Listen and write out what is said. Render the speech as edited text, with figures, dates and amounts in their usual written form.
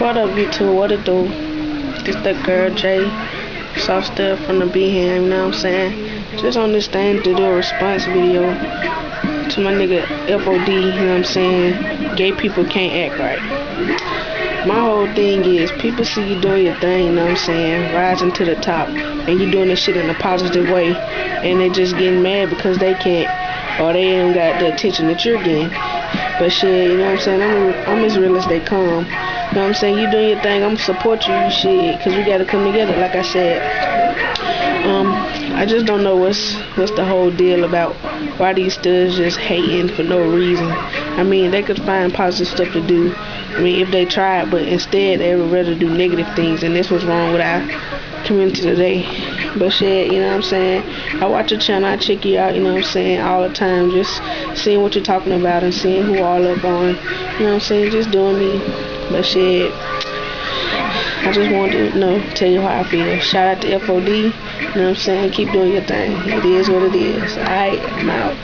What up, YouTube? What it do? It's that girl Jay, soft stuff from the B-Ham, you know what I'm saying? Just on this thing to do a response video to my nigga FOD, you know what I'm saying? Gay people can't act right. My whole thing is, people see you doing your thing, you know what I'm saying? Rising to the top, and you doing this shit in a positive way, and they just getting mad because they can't, or they ain't got the attention that you're getting. But shit, you know what I'm saying? I'm as real as they come. You know what I'm saying? You doing your thing, I'm support you, shit, because we gotta come together, like I said. I just don't know what's the whole deal about why these studs just hating for no reason. I mean, they could find positive stuff to do, I mean, if they tried, but instead they would rather do negative things, and this was wrong with our community today. But shit, you know what I'm saying? I watch your channel, I check you out, you know what I'm saying, all the time, just seeing what you're talking about and seeing who all up on, you know what I'm saying, just doing me. But shit, I just wanted to tell you how I feel. Shout out to FOD, you know what I'm saying, keep doing your thing. It is what it is. Alright, I'm out.